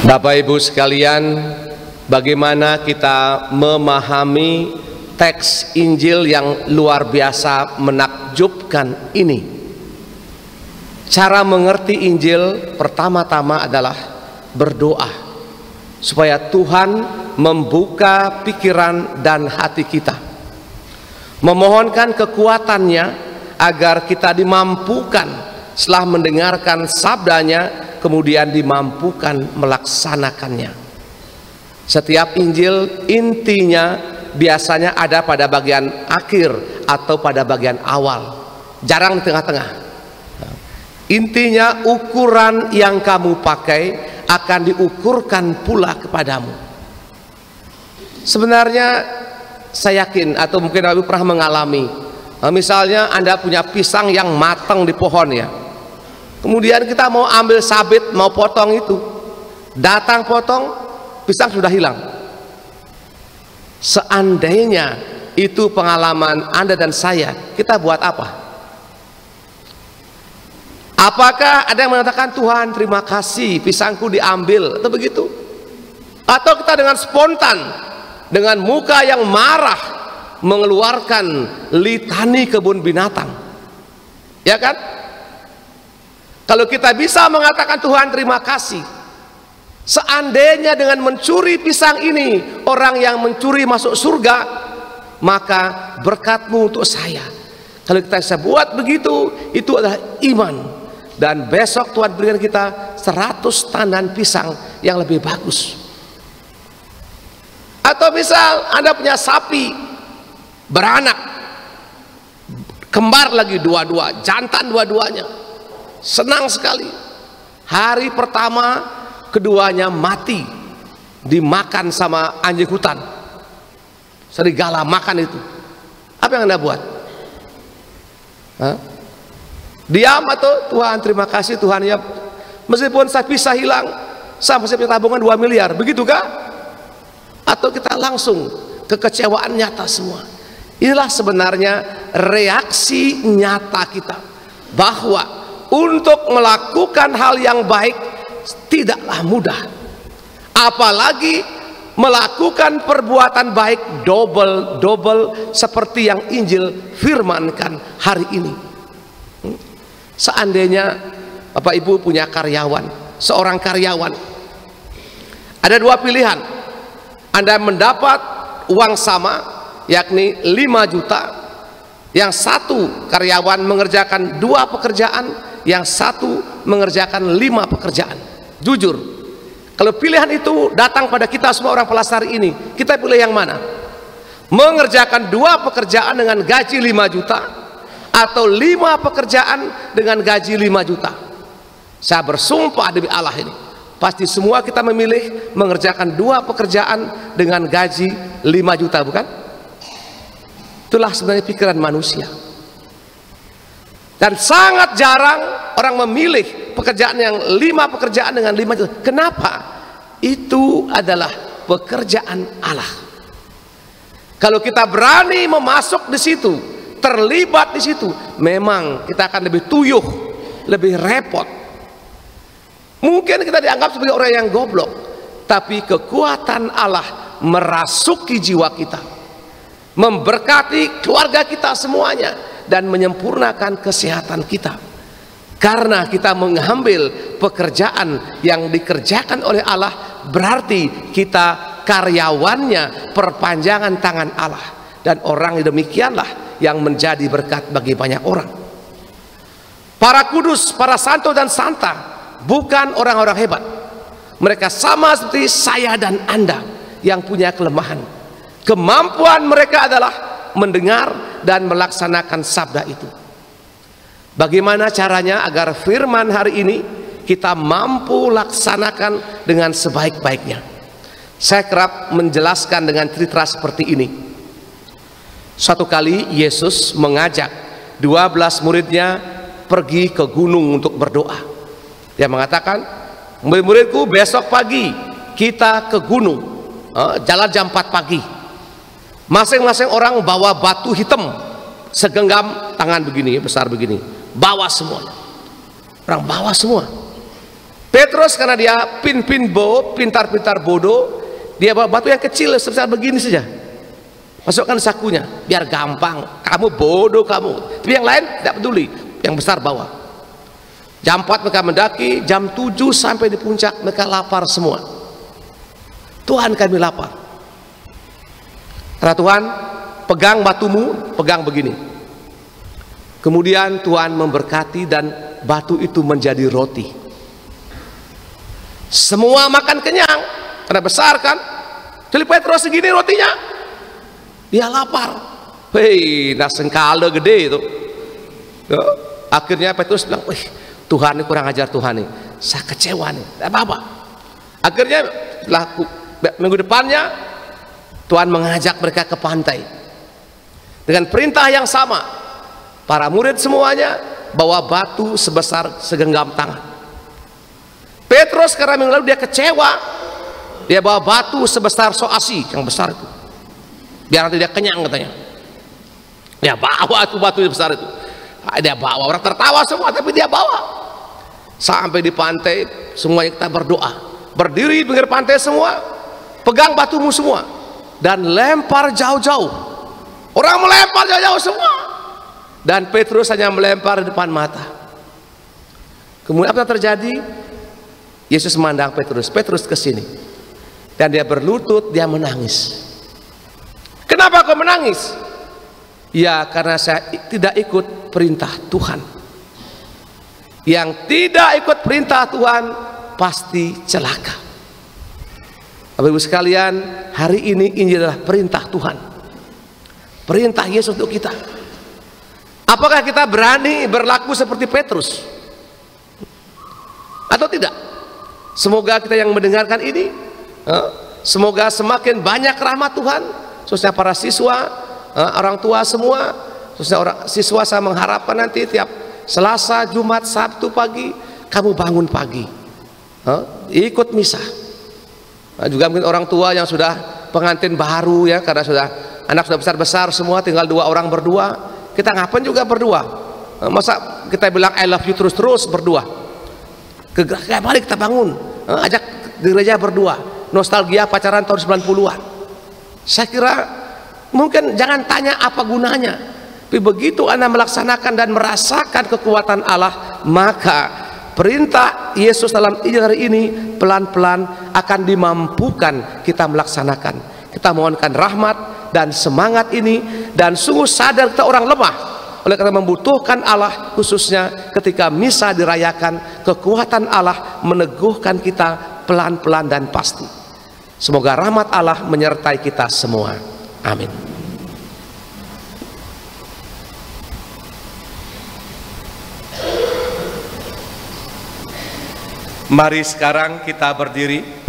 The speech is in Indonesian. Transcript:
Bapak Ibu sekalian, bagaimana kita memahami teks Injil yang luar biasa menakjubkan ini? Cara mengerti Injil pertama-tama adalah berdoa supaya Tuhan membuka pikiran dan hati kita, memohonkan kekuatannya agar kita dimampukan setelah mendengarkan sabdanya, kemudian dimampukan melaksanakannya. Setiap Injil intinya biasanya ada pada bagian akhir atau pada bagian awal, jarang di tengah-tengah. Intinya ukuran yang kamu pakai akan diukurkan pula kepadamu. Sebenarnya saya yakin, atau mungkin Ibu pernah mengalami, misalnya Anda punya pisang yang matang di pohon ya, kemudian kita mau ambil sabit, mau potong itu, datang potong, pisang sudah hilang. Seandainya itu pengalaman Anda dan saya, kita buat apa? Apakah ada yang mengatakan, Tuhan terima kasih pisangku diambil, atau begitu? Atau kita dengan spontan, dengan muka yang marah, mengeluarkan litani kebun binatang, ya kan? Kalau kita bisa mengatakan Tuhan terima kasih, seandainya dengan mencuri pisang ini orang yang mencuri masuk surga, maka berkat-Mu untuk saya. Kalau kita bisa buat begitu, itu adalah iman. Dan besok Tuhan berikan kita 100 tandan pisang yang lebih bagus. Atau misal Anda punya sapi beranak, kembar lagi dua-dua, jantan dua-duanya, senang sekali. Hari pertama keduanya mati, dimakan sama anjing hutan, serigala makan itu. Apa yang Anda buat? Hah? Diam atau Tuhan terima kasih Tuhan ya, meskipun sapi saya hilang, saya masih punya tabungan 2 miliar, begitukah? Atau kita langsung kekecewaan nyata semua? Inilah sebenarnya reaksi nyata kita, bahwa untuk melakukan hal yang baik tidaklah mudah, apalagi melakukan perbuatan baik double seperti yang Injil firmankan hari ini. Seandainya Bapak Ibu punya karyawan, seorang karyawan, ada dua pilihan. Anda mendapat uang sama, yakni 5 juta. Yang satu karyawan mengerjakan 2 pekerjaan, yang satu mengerjakan 5 pekerjaan. Jujur, kalau pilihan itu datang pada kita semua orang Pelasari ini, kita pilih yang mana? Mengerjakan 2 pekerjaan dengan gaji 5 juta, atau 5 pekerjaan dengan gaji 5 juta? Saya bersumpah demi Allah ini, pasti semua kita memilih mengerjakan 2 pekerjaan dengan gaji 5 juta, bukan? Itulah sebenarnya pikiran manusia. Dan sangat jarang orang memilih pekerjaan yang 5 pekerjaan dengan 5 juta. Kenapa? Itu adalah pekerjaan Allah. Kalau kita berani memasuk di situ, terlibat di situ, memang kita akan lebih tuyuh, lebih repot. Mungkin kita dianggap sebagai orang yang goblok, tapi kekuatan Allah merasuki jiwa kita, memberkati keluarga kita semuanya, dan menyempurnakan kesehatan kita. Karena kita mengambil pekerjaan yang dikerjakan oleh Allah, berarti kita karyawannya, perpanjangan tangan Allah. Dan orang demikianlah yang menjadi berkat bagi banyak orang. Para kudus, para santo dan santa bukan orang-orang hebat. Mereka sama seperti saya dan Anda yang punya kelemahan. Kemampuan mereka adalah mendengar dan melaksanakan sabda itu. Bagaimana caranya agar firman hari ini kita mampu laksanakan dengan sebaik-baiknya? Saya kerap menjelaskan dengan cerita seperti ini. Suatu kali Yesus mengajak 12 muridnya pergi ke gunung untuk berdoa. Dia mengatakan, murid-muridku, besok pagi kita ke gunung, jalan jam 4 pagi. Masing-masing orang bawa batu hitam segenggam tangan begini, besar begini, bawa semuanya. Orang bawa semua. Petrus karena dia pintar-pintar bodoh, dia bawa batu yang kecil sebesar begini saja, masukkan sakunya biar gampang. Kamu bodoh kamu, tapi yang lain tidak peduli, yang besar bawa. Jam 4 mereka mendaki, jam 7 sampai di puncak mereka lapar semua. Tuhan, kami lapar. Kata Tuhan, pegang batumu, pegang begini. Kemudian Tuhan memberkati dan batu itu menjadi roti. Semua makan kenyang karena besar kan. Jadi Petrus segini rotinya, dia lapar. Hei, nasengkala gede itu. Ya, akhirnya Petrus bilang, wih, Tuhan ini kurang ajar Tuhan nih, saya kecewa nih, tidak apa-apa. Akhirnya minggu depannya Tuhan mengajak mereka ke pantai dengan perintah yang sama. Para murid semuanya bawa batu sebesar segenggam tangan. Petrus karena minggu lalu dia kecewa, dia bawa batu sebesar soasi yang besar itu, biar nanti dia kenyang katanya. Dia bawa itu batu yang besar itu, dia bawa, orang tertawa semua tapi dia bawa. Sampai di pantai semuanya kita berdoa, berdiri di pinggir pantai semua, pegang batumu semua dan lempar jauh-jauh. Orang melempar jauh-jauh semua, dan Petrus hanya melempar di depan mata. Kemudian apa yang terjadi? Yesus memandang Petrus, Petrus ke sini, dan dia berlutut, dia menangis. Kenapa kau menangis? Ya, karena saya tidak ikut perintah Tuhan. Yang tidak ikut perintah Tuhan pasti celaka. Bapak Ibu sekalian, hari ini adalah perintah Tuhan, perintah Yesus untuk kita. Apakah kita berani berlaku seperti Petrus atau tidak? Semoga kita yang mendengarkan ini, semoga semakin banyak rahmat Tuhan, khususnya para siswa, orang tua semua, khususnya orang siswa. Saya mengharapkan nanti tiap Selasa, Jumat, Sabtu pagi kamu bangun pagi, ikut misa. Juga mungkin orang tua yang sudah pengantin baru ya, karena anak sudah besar-besar semua, tinggal 2 orang berdua. Kita ngapain juga berdua? Masa kita bilang I love you terus berdua? Mari kita bangun, ajak gereja berdua, nostalgia pacaran tahun 90-an. Saya kira mungkin jangan tanya apa gunanya, tapi begitu Anda melaksanakan dan merasakan kekuatan Allah, maka perintah Yesus dalam Injil hari ini pelan-pelan akan dimampukan kita melaksanakan. Kita mohonkan rahmat dan semangat ini, dan sungguh sadar kita orang lemah, oleh karena membutuhkan Allah, khususnya ketika misa dirayakan, kekuatan Allah meneguhkan kita pelan-pelan dan pasti. Semoga rahmat Allah menyertai kita semua. Amin. Mari sekarang kita berdiri.